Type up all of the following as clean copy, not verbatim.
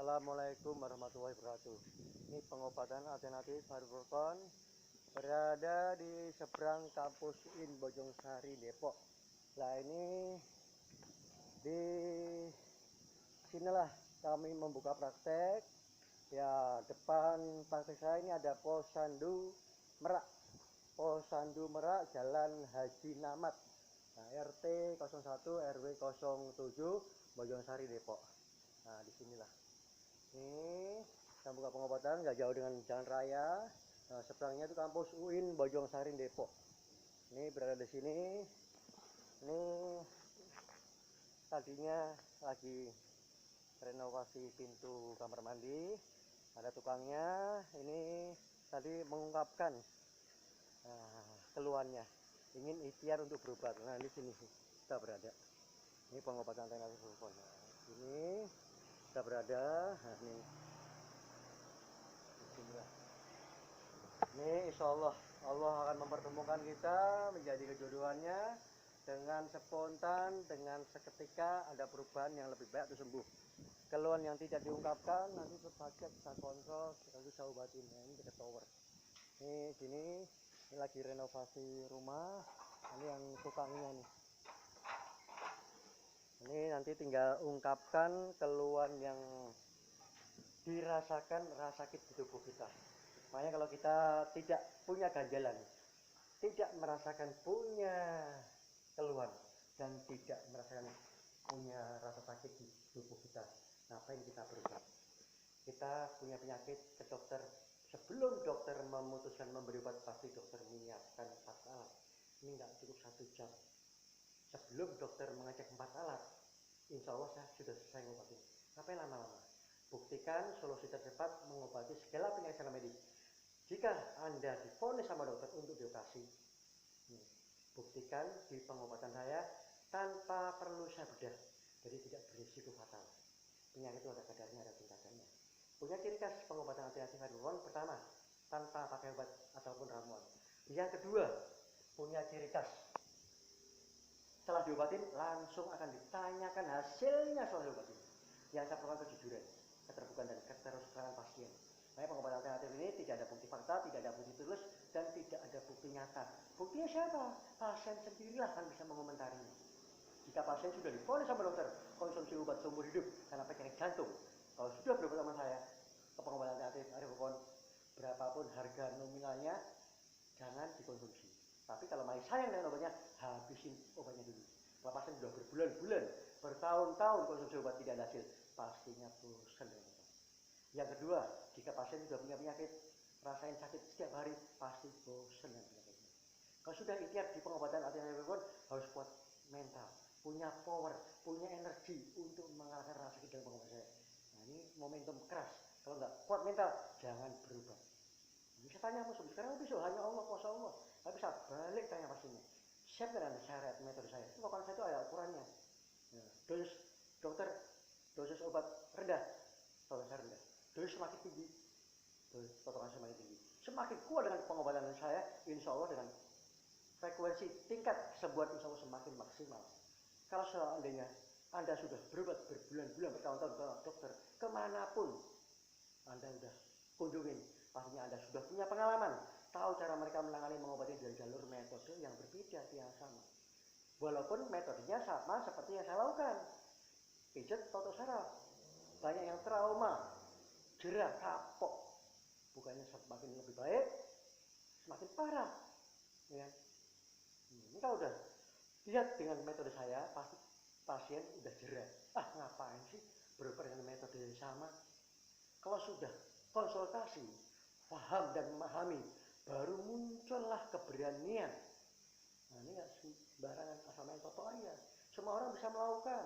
Assalamualaikum warahmatullahi wabarakatuh. Ini pengobatan alternatif Harborkon berada di seberang kampus UIN Bojongsari Depok. Nah, ini di sinilah kami membuka praktek. Ya, depan praktek saya ini ada Posyandu Merak. Posyandu Merak, Jalan Haji Namat. Nah, RT 01 RW 07 Bojongsari Depok. Nah, disinilah. Ini kita buka pengobatan nggak jauh dengan jalan raya. Nah, seberangnya itu kampus UIN Bojongsari Depok. Ini berada di sini. Ini tadinya lagi renovasi pintu kamar mandi. Ada tukangnya. Ini tadi mengungkapkan keluhannya. Ingin ikhtiar untuk berobat. Nah, di sini kita berada. Ini pengobatan alternatif Harborkon. Nah, ini kita berada. Nah, ini insya Allah akan mempertemukan kita menjadi kejodohannya dengan spontan, dengan seketika ada perubahan yang lebih baik atau sembuh. Keluhan yang tidak diungkapkan nanti terpakai bisa kontrol, kita bisa obatin. Nah, ini dekat tower. Ini sini ini lagi renovasi rumah. Ini yang tukangnya nih. Ini nanti tinggal ungkapkan keluhan yang dirasakan rasa sakit di tubuh kita. Makanya kalau kita tidak punya ganjalan, tidak merasakan punya keluhan, dan tidak merasakan punya rasa sakit di tubuh kita, ngapain kita berobat? Kita punya penyakit ke dokter, sebelum dokter memutuskan memberi obat pasti dokter menyiapkan 4 alat. Ini nggak cukup 1 jam. Sebelum dokter mengecek 4 alat, insya Allah saya sudah selesai ngobatin. Ngapain lama-lama? Buktikan solusi tercepat mengobati segala penyakit secara medis. Jika Anda divonis sama dokter untuk dioperasi, buktikan di pengobatan saya tanpa perlu saya bedah, jadi tidak berisiko fatal. Penyakit itu ada kadarnya, ada tingkatannya. Punya ciri khas pengobatan alternatif Harborkon: pertama, tanpa pakai obat ataupun ramuan. Yang kedua, punya ciri khas setelah diobatin langsung akan ditanyakan hasilnya setelah diobatin. Yang saya perlukan kejujuran, keterbukaan, dan keterus-terangan pasien. Makanya pengobatan alternatif ini tidak ada bukti fakta, tidak ada bukti tulis, dan tidak ada bukti nyata. Buktinya siapa? Pasien sendirilah kan bisa mengomentarinya. Jika pasien sudah divonis sama dokter konsumsi obat seumur hidup karena penyakit jantung, kalau sudah berobat sama saya ke pengobatan alternatif Harborkon, berapapun harga nominalnya jangan dikonsumsi. Tapi kalau masih sayang dengan obatnya, habisin obatnya dulu. Kalau pasien sudah berbulan-bulan, bertahun-tahun konsumsi obat tidak ada hasil, pastinya bosan dengan obat. Yang kedua, jika pasien sudah punya penyakit, rasain sakit setiap hari, pasti bosan dengan penyakitnya. Kalau sudah ikhtiar di pengobatan alternatif Harborkon, harus kuat mental, punya power, punya energi untuk mengalahkan rasa sakit dalam pengobatan saya. Nah, ini momentum keras. Kalau nggak kuat mental, jangan berubah. Bisa tanya musuh, sekarang bisa hanya Allah, kuasa Allah. Tapi bisa balik tanya pastinya. Siap dengan syariat metode saya? Pokoknya saya itu ada ukurannya. Nah, dosis dokter, dosis obat rendah, dosis saya rendah. Dosis semakin tinggi, dosis potongan semakin tinggi. Semakin kuat dengan pengobatan saya, insya Allah dengan frekuensi tingkat kesembuhan insya Allah semakin maksimal. Kalau seandainya Anda sudah berobat berbulan-bulan, bertahun-tahun ke dokter, kemanapun Anda sudah kunjungin, pastinya Anda sudah punya pengalaman, tahu cara mereka menangani mengobati dari jalur metode yang berbeda, yang sama. Walaupun metodenya sama seperti yang saya lakukan, pijat atau saraf, banyak yang trauma, jerah, kapok, bukannya semakin lebih baik, semakin parah. Ya. Ini kalau udah lihat dengan metode saya, pasti pasien udah jerah. Ngapain sih berobat dengan metode yang sama? Kalau sudah konsultasi, paham dan memahami, baru muncullah keberanian. Nah, ini nggak sembarangan asal main toto aja. Semua orang bisa melakukan.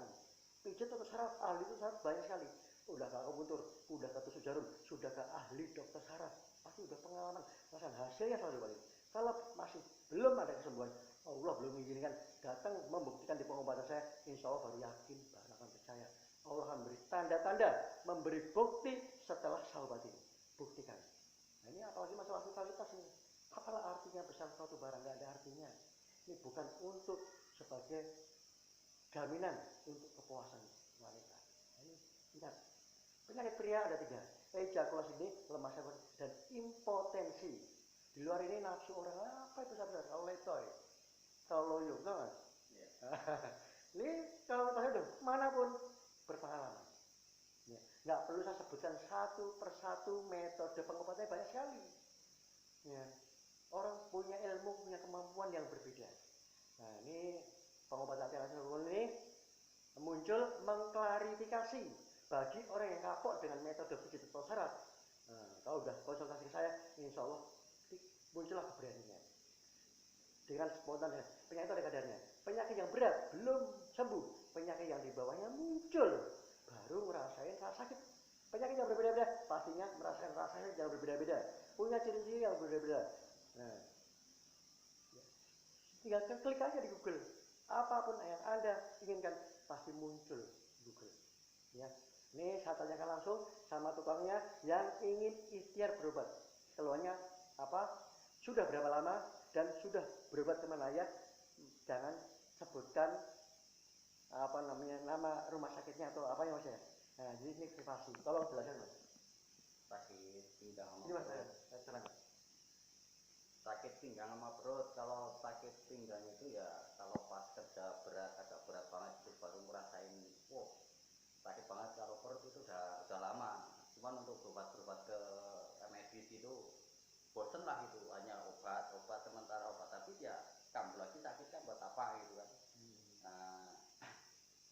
Pijat atau saraf, ahli itu saraf banyak sekali. Udah ke akupuntur, udah ke tusuk jarum, sudah ke ahli dokter saraf, pasti udah pengalaman. Rasakan hasilnya selalu balik. Kalau masih belum ada kesembuhan, Allah belum mengizinkan datang membuktikan di pengobatan saya, insya Allah baru yakin, baru akan percaya. Allah akan beri tanda-tanda, memberi bukti setelah sahabat ini. Buktikan. Nah, ini apalagi masalah vitalitas ini. Apalah artinya besar suatu barang? Nggak ada artinya. Ini bukan untuk sebagai jaminan untuk kepuasan wanita. Nah, ini ingat, penyakit kriteria ada 3. Ejakulasi ini, lemah syahwat, dan impotensi. Di luar ini nafsu orang apa itu saudara? Kalau letoy, kalau loyo, tau nggak? Ini kalau itu manapun berpengalaman. Ya. Nggak perlu saya sebutkan satu persatu metode pengobatannya banyak sekali. Ya. Orang punya ilmu, punya kemampuan yang berbeda. Nah ini pengobatan alternatif hormon ini muncul mengklarifikasi bagi orang yang kapok dengan metode pijat atau syarat. Nah, kalau udah konsultasi saya, insya Allah muncullah keberanian. Dengan spontan, penyakit itu ada kadarnya. Penyakit yang berat belum sembuh, penyakit yang di bawahnya muncul, baru ngerasain rasa sakit. Penyakit yang berbeda-beda pastinya merasakan rasanya yang berbeda-beda, punya ciri-ciri yang berbeda-beda. Nah, tinggal klik aja di Google, apapun yang Anda inginkan pasti muncul Google. Ya, ini saya tanyakan langsung sama tukangnya yang ingin ikhtiar berobat. Keluarnya apa? Sudah berapa lama dan sudah berobat kemana ya? Jangan sebutkan apa namanya, nama rumah sakitnya atau apa yang mas ya. Nah, jadi ini privasi. Tolong jelaskan mas. Sakit pinggang sama Ini mas perut. saya terang. Sakit pinggang sama perut. Kalau sakit pinggang itu ya kalau pas kerja berat, agak berat banget itu baru ngerasain, wow, sakit banget. Kalau perut itu udah lama. Cuman untuk berobat ke medis itu bosen lah, itu hanya obat sementara obat, tapi ya kambuh lagi sakitnya buat apa gitu kan. Nah,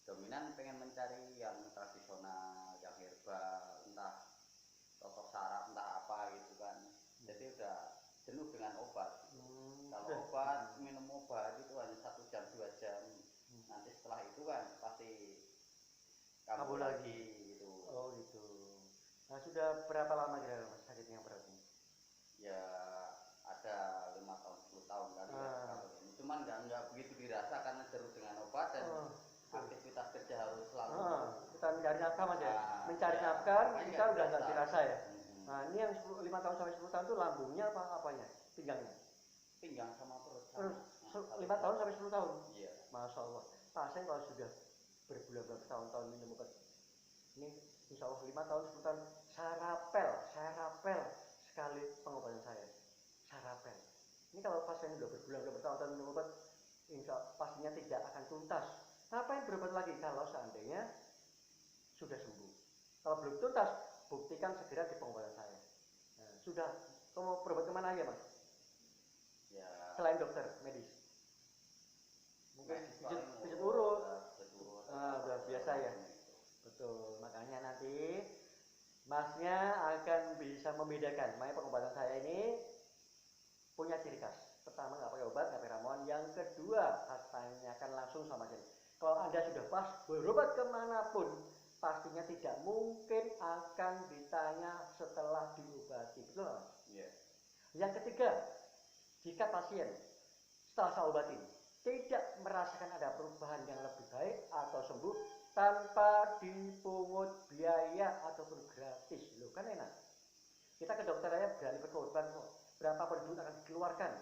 dominan pengen mencari yang tradisional, yang herbal, entah sosok saraf, entah apa gitu kan. Jadi udah jenuh dengan obat. Kalau obat, minum obat itu hanya 1 jam 2 jam. Nanti setelah itu kan pasti kambuh lagi gitu. Oh gitu. Nah sudah berapa lama kira-kira mas sakitnya yang berat ini? Ya ada 5 tahun 10 tahun kali ya kalau ini. Cuman nggak begitu dirasa karena jenuh dengan obat dan aktivitas kerja harus selalu kita mencari nafkah mas ya. Mencari nafkah kita udah nggak dirasa ya. Nah ini yang 5 tahun sampai 10 tahun itu lambungnya apa apanya? Pinggangnya? Pinggang sama perut. Terus 5 tahun sampai 10 tahun? Iya. Masya Allah. Pasien kalau sudah berbulan-bulan tahun-tahun minum obat ini insya Allah 5 tahun 10 tahun saya rapel sekali pengobatan saya. Sarapel. Ini kalau pasien sudah berbulan-bulan bertahun-tahun minum obat, insya Allah pastinya tidak akan tuntas. Ngapain berobat lagi kalau seandainya sudah sembuh? Kalau belum tuntas, buktikan segera di pengobatan saya. Nah, sudah, kamu berobat kemana aja mas? Ya. Selain dokter, medis. Mungkin pijat urut. Udah biasa ya. Betul. Makanya nanti masnya akan bisa membedakan. Makanya pengobatan saya ini punya ciri khas. Pertama nggak pakai obat, nggak pakai ramuan. Yang kedua, tanyakan langsung sama saya. Kalau Anda sudah pas berobat kemanapun, pastinya tidak mungkin akan ditanya setelah diobati. Betul nggak? Yeah. Yang ketiga, jika pasien setelah saya obati tidak merasakan ada perubahan yang lebih baik atau sembuh tanpa dipungut biaya ataupun gratis, loh kan enak. Kita ke dokter aja berani berkorban kok. Berapa duit akan dikeluarkan?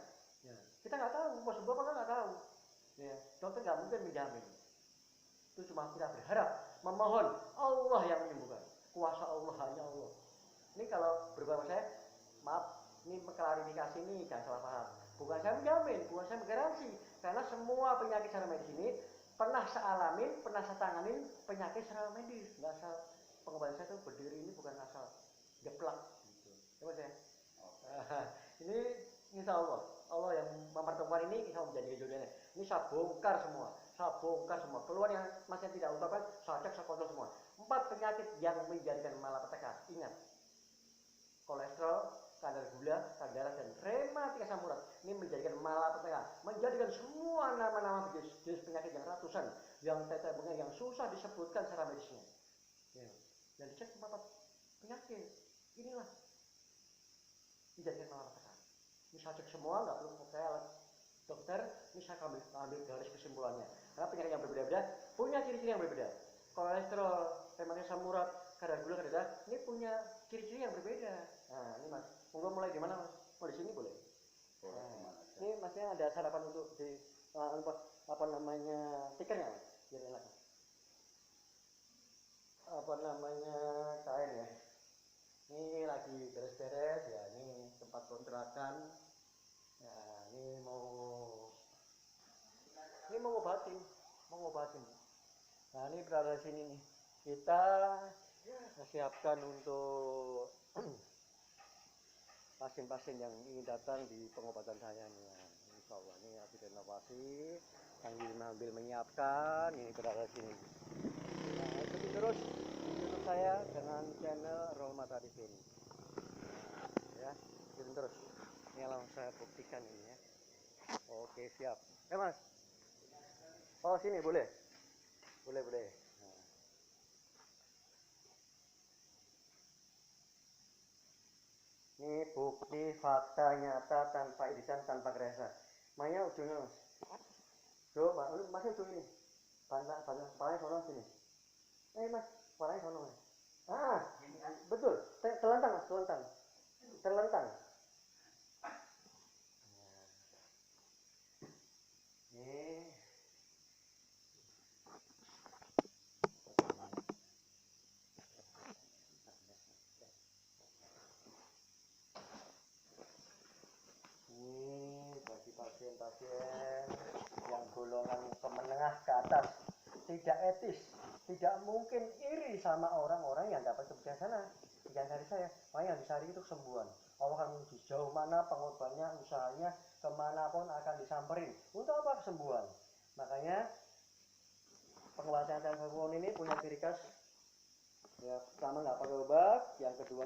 Ya. Kita nggak tahu mau sembuh apa nggak tahu. Ya. Dokter nggak mungkin menjamin. Itu cuma kita berharap, memohon Allah yang menyembuhkan. Kuasa Allah hanya Allah. Ini kalau berbahasa saya, maaf, ini klarifikasi ini jangan salah paham. Bukan saya menjamin, bukan saya menggaransi. Karena semua penyakit secara medis ini pernah saya alamin, pernah saya tanganin penyakit secara medis. Nggak asal pengobatan saya itu berdiri ini bukan asal jeplak. Gitu. Coba saya. Ini insya Allah yang mempertemukan ini insya Allah menjadi kejodohannya. Ini saya bongkar semua. Keluar yang masih tidak ungkapkan, saya cek, saya kontrol semua. 4 penyakit yang menjadikan malapetaka. Ingat, kolesterol, kadar gula, kadar darah, dan rematik asam urat. Ini menjadikan malapetaka, menjadikan semua nama-nama jenis penyakit yang ratusan, yang teteh yang susah disebutkan secara medisnya. Ya. Dan dicek 4 penyakit. Inilah menjadikan malapetaka. Ini saya cek semua, nggak perlu percaya dokter. Ini saya ambil garis kesimpulannya. Karena penyakit yang berbeda-beda punya ciri-ciri yang berbeda. Kolesterol, rematik asam urat, kadar gula, kadar darah, ini punya ciri-ciri yang berbeda. Nah, ini mas, monggo mulai di mana mas? Mau di sini boleh? Nah, ini masnya ada sarapan untuk di apa namanya tikernya mas? Biar enak. Apa namanya kain ya? mengobatin. Nah ini berada di sini nih, kita siapkan untuk pasien-pasien yang ingin datang di pengobatan saya nih. Insya Allah ini habis renovasi, sambil menyiapkan, ini berada di sini. Nah ikuti terus YouTube saya dengan channel Rohmata di sini. Ya, ikuti terus. Ini langsung saya buktikan ini ya. Oke siap. Mas. Oh sini boleh. Boleh. Nah. Ini bukti fakta nyata tanpa irisan, tanpa kerasa. Mainnya ujungnya mas. Coba, masih ujung ini. Kepalanya sono sini. Mas, kepalanya sono mas. Betul. Terlentang mas, terlentang. Ini. Bagi pasien-pasien yang golongan menengah ke atas, tidak etis, tidak mungkin iri sama orang-orang yang dapat kebijaksanaan. Jangan cari saya, makanya yang dicari itu kesembuhan. Allah akan menuju jauh mana pengorbannya, usahanya, kemanapun akan disamperin. Untuk apa? Kesembuhan. Makanya pengobatan telepon ini punya ciri khas. Ya, pertama nggak pakai obat, yang kedua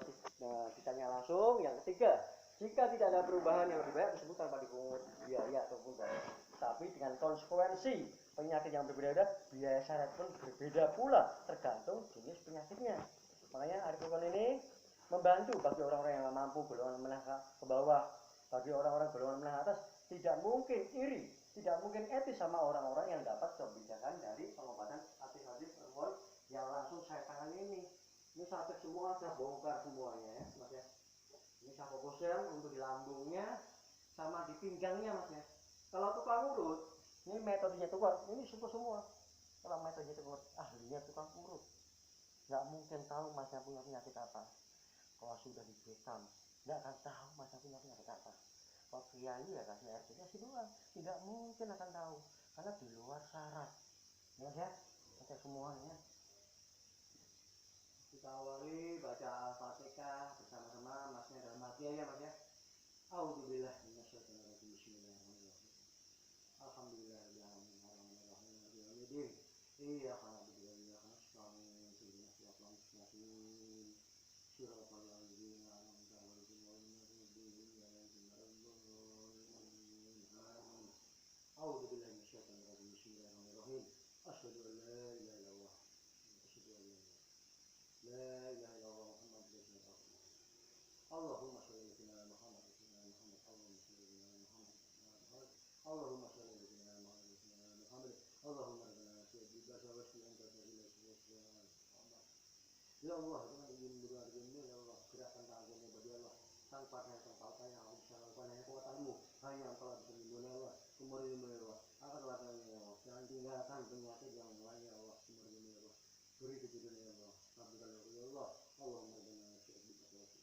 ditanya langsung, yang ketiga jika tidak ada perubahan yang lebih baik tersebut tanpa dipungut biaya ataupun bayar. Tapi dengan konsekuensi penyakit yang berbeda, biaya syarat pun berbeda pula tergantung jenis penyakitnya. Makanya Arifurqan ini membantu bagi orang-orang yang mampu, golongan menengah ke bawah, bagi orang-orang golongan menengah atas. Tidak mungkin iri, tidak mungkin etis sama orang-orang yang dapat kebijakan dari pengobatan alternatif yang langsung saya tangani ini. Ini sakit semua, saya bongkar semuanya ya mas ya. Ini saya fokuskan untuk di lambungnya sama di pinggangnya mas ya. Kalau tukang urut, ini metodenya tukang, ini semua. Kalau metodenya tukang, ahlinya tukang urut, nggak mungkin tahu masnya punya penyakit apa. Kalau sudah di bekam, nggak akan tahu masnya punya penyakit apa. Kalau kiai ya kasih air kasih doang, tidak mungkin akan tahu karena di luar syarat. Ya, baca semuanya. Kita awali baca Al-Fatihah bersama-sama masnya dalam hati ya mas ya. A'udzubillah minasyaitonirrajim. Bismillahirrahmanirrahim. Alhamdulillahirabbil alamin arrahmanirrahim maliki yaumiddin. Iyyaka na'budu wa iyyaka nasta'in. Ihdinas siratal mustaqim. Shiratal ladzina an'amta 'alaihim ghairil maghdubi 'alaihim waladdallin. Amin. A'udzubillahi minasyaitonirrajim. Bismillahirrahmanirrahim. Asyhadu an la ilaha illallah. Asyhadu an la ilaha illallah Muhammadur Rasulullah. Allahumma shalli ala Muhammad wa ala Muhammad. Allahumma shalli ala Muhammad wa ala Muhammad. Allahumma rabbana asyhadu bi basawati anta ila Muhammad. Ya Allah, dengan izin berdoa ya Allah, gerakan tanganmu bagi Allah tanpa saya tanpa saya aku bisa lakukan hanya kekuatanmu, hanya engkau bisa melindungi Allah, umur ilmu ya Allah, angkatlah tanganmu ya Allah, jangan tinggalkan penyakit yang lain ya Allah, umur ilmu ya Allah, beri kejutan ya Allah, kabulkan ya Allah, Allahumma rabbana asyhadu bi basawati.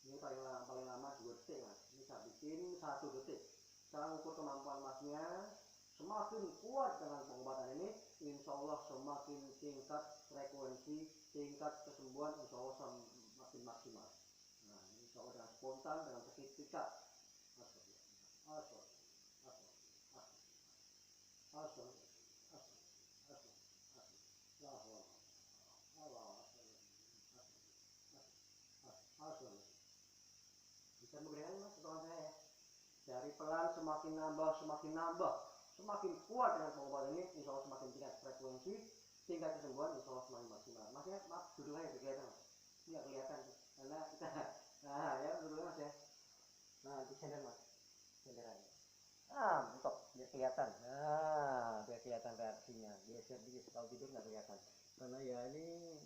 Ini paling lama 2 detik mas. Ini saya bikin 1 detik. Saya ukur kemampuan masnya. Semakin kuat dengan pengobatan ini, insya Allah semakin tingkat frekuensi, tingkat kesembuhan insya Allah semakin maksimal. Nah, insya Allah dengan spontan, dengan seketika. Bisa memberikan mas potongan saya ya. Dari pelan semakin nambah, semakin kuat dengan pengobatan ini, insya Allah semakin tingkat frekuensi, tingkat kesembuhan insya Allah semakin maksimal. Masnya maaf duduk aja kelihatan mas. Ini nggak kelihatan karena kita, nah ya duduk mas ya. Nah di sender mas, sender aja. Mentok biar kelihatan. Nah biar kelihatan reaksinya. Geser dikit kalau tidur nggak kelihatan. Karena ya ini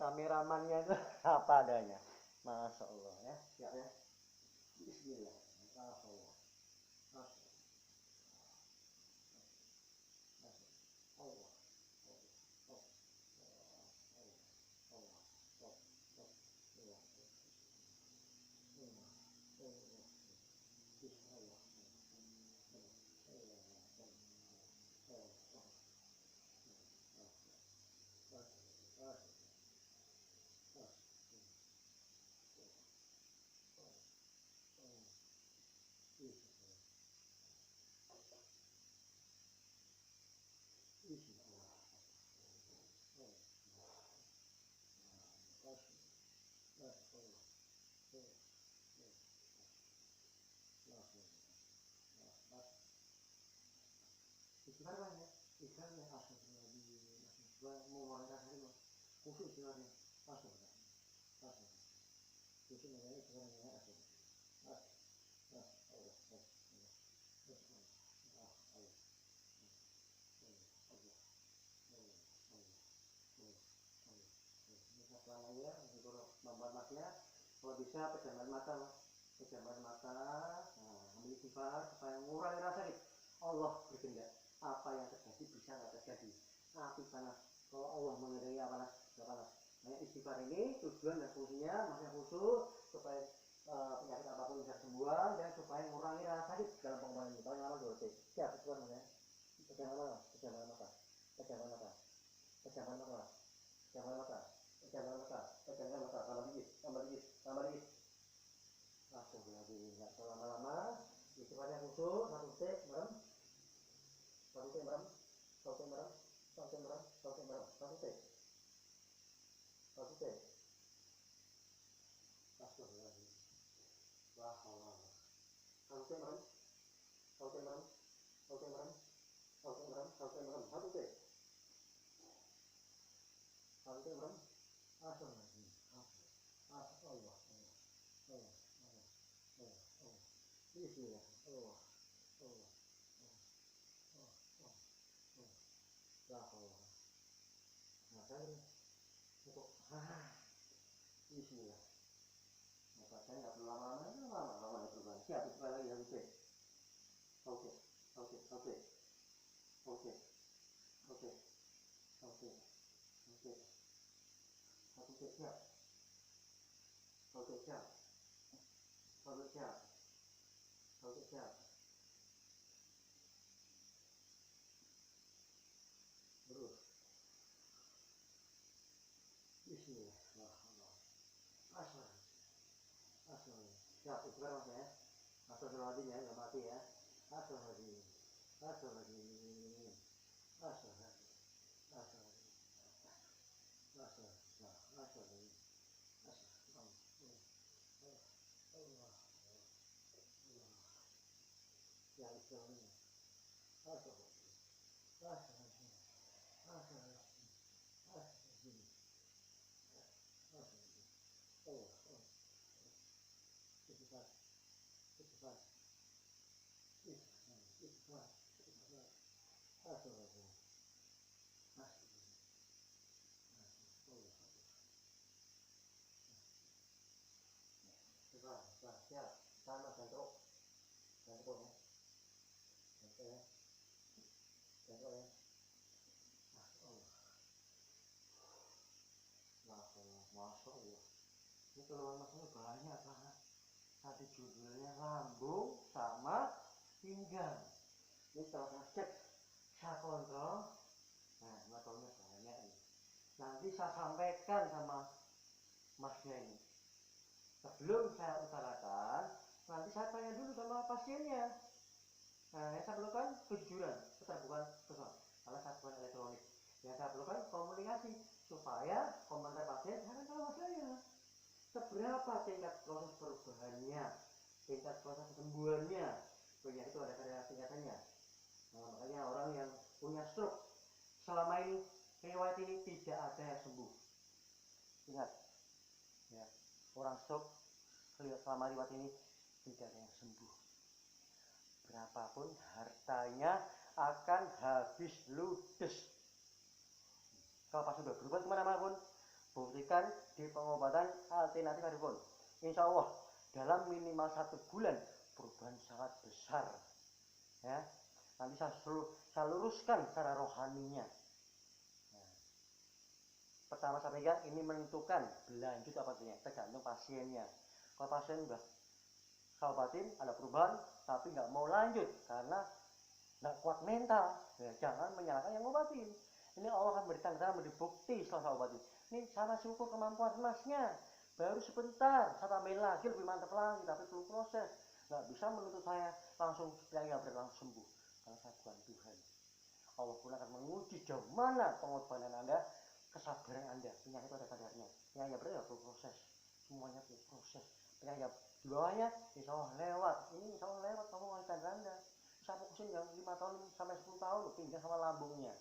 kameramannya itu apa adanya. Masya Allah ya, siap ya. Bismillah. Allah. Allah. Istighfar bang ya, istighfar ya, astagfirullah, mau ngomong rasa itu, khusus istighfarnya, astagfirullah, astagfirullah, khusus namanya istighfarnya, astagfirullah, ya, membuat masnya, kalau bisa pejamkan mata, nah, ambil istighfar supaya mengurangi rasa sakit. Allah berkehendak, apa yang terjadi bisa nggak terjadi. Api panas, kalau Allah mengendaki panas, nggak panas. Nah, istighfar ini tujuan dan fungsinya masnya khusus supaya penyakit apapun bisa sembuh dan supaya mengurangi rasa sakit dalam pengembangan ini. Kalau yang lama dulu sih, siap istighfar mas ya. Pejamkan mata, pejamkan mata, pejamkan mata, pejamkan mata, pejamkan mata, pejamkan mata, pejamkan mata, tambah dikit, tambah dikit, tambah dikit. Astagfirullahaladzim, nggak lama-lama, istighfarnya khusus, satu detik, merem, satu detik merem, satu detik merem, satu detik merem, satu detik merem, satu detik, satu detik. Astagfirullahaladzim, wah Allah, satu detik merem, satu detik merem, satu detik merem, satu detik merem, satu detik merem, satu detik, satu detik merem. Astagfirullahaladzim, Allah, Bismillah, Allah, nah saya untuk Bismillah. Maka saya nggak perlu lama-lama ya perubahan. Siap, itu lagi ya, oke, oke, oke, oke, oke, oke, oke, oke, oke, siap, oke, siap, oke, siap, oke, siap, terus, Bismillah, asal, siap, itu kan mas ya, astagfirullahaladzim ya, nggak mati ya, astagfirullahaladzim, astagfirullahaladzim, astagfirullahaladzim, astagfirullahaladzim, ya istilahnya, astagfirullahaladzim, astagfirullahaladzim, astagfirullahaladzim, astagfirullahaladzim, oh, istighfar, istighfar, istighfar, astagfirullahaladzim, siap, sama jantung ya, jantung ya, jantung ya, Masya Allah, ini keluar masanya banyak banget. Tadi judulnya lambung sama pinggang. Ini setelah saya cek, saya kontrol, nah motornya banyak nih. Nanti saya sampaikan sama masnya ini. Sebelum saya utarakan, nanti saya tanya dulu sama pasiennya. Nah, yang saya perlukan kejujuran, keterbukaan personal. Karena saya bukan elektronik. Yang saya perlukan komunikasi supaya komentar pasien saya akan tahu hasilnya. Seberapa tingkat proses perubahannya, tingkat proses kesembuhannya. Penyakit itu ada tingkatannya. Nah, makanya orang yang punya stroke selama ini riwayat ini tidak ada yang sembuh. Ingat, ya, orang stroke selama riwayat ini tidak ada yang sembuh. Berapapun hartanya akan habis ludes. Kalau pas sudah berubah kemana-mana pun, buktikan di pengobatan alternatif Arifon. Insya Allah dalam minimal 1 bulan perubahan sangat besar. Ya, nanti saya luruskan secara rohaninya. Nah, pertama saya pegang ini menentukan berlanjut apa tidaknya, tergantung pasiennya. Kalau pasien udah saya obatin ada perubahan tapi nggak mau lanjut karena nggak kuat mental, ya jangan menyalahkan yang ngobatin. Ini Allah akan beri tanda, beri bukti setelah saya obatin. Ini saya masih ukur kemampuan masnya, baru sebentar, saya tambahin lagi lebih mantap lagi, tapi perlu proses. Nggak bisa menuntut saya langsung yang langsung sembuh, karena saya bukan Tuhan. Allah pun akan menguji jauh mana pengorbanan Anda, kesabaran Anda. Penyakit itu ada kadarnya, penyakit berat ya perlu proses, semuanya perlu proses. Penyakit di bawahnya insya Allah lewat, ini insya Allah lewat, kamu wanita Anda. Saya fokusin yang 5 tahun sampai 10 tahun pindah sama lambungnya.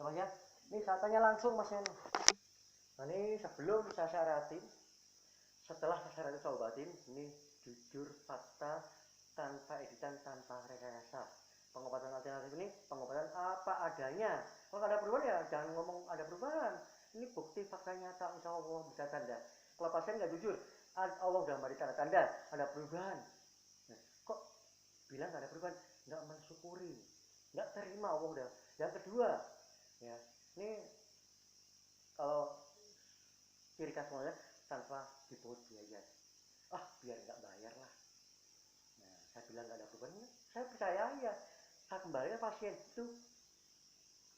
Ya Mas ya, ini saya tanya langsung Mas ya. Nah ini sebelum saya syaratin, setelah saya syaratin saya obatin, ini jujur fakta tanpa editan, tanpa rekayasa. Pengobatan alternatif ini pengobatan apa adanya. Kalau ada perubahan ya jangan ngomong ada perubahan. Ini bukti fakta nyata, insya Allah bisa tanda. Kalau pasien nggak jujur, Allah udah beri tanda-tanda ada perubahan. Nah, kok bilang nggak ada perubahan? Nggak mensyukuri, nggak terima Allah udah. Yang kedua, ya ini kalau ciri khas semuanya tanpa dipungut biaya. Biar nggak bayar lah. Nah, saya bilang nggak ada perubahan, saya percaya ya. Saya kembali pasien itu,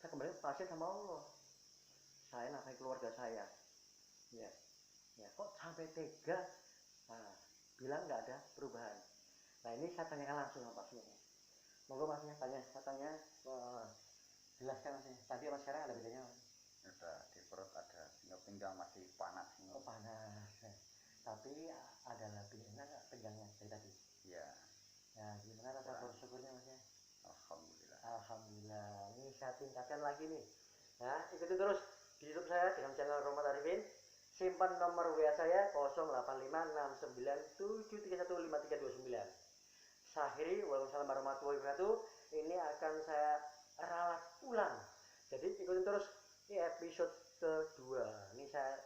saya kembali pasien sama Allah. Saya nafkahi keluarga saya. Ya, ya kok sampai tega? Nah, bilang nggak ada perubahan. Nah ini saya tanyakan langsung sama pasiennya. Monggo Masnya tanya, saya tanya, jelaskan Masnya. Tadi sama sekarang ada bedanya Mas? Udah di perut ada pinggang masih panas. Oh panas. Tapi ada lebih enak nggak pegangnya dari tadi? Iya. Nah gimana rasa bersyukurnya Masnya? Alhamdulillah. Alhamdulillah. Ini saya tingkatkan lagi nih. Nah ikutin terus di YouTube saya dengan channel Rohmat Arifin. Simpan nomor WA saya 085697315329. Sahiri, waalaikumsalam warahmatullahi wabarakatuh. Ini akan saya ralat ulang. Jadi ikutin terus ini episode kedua. Ini saya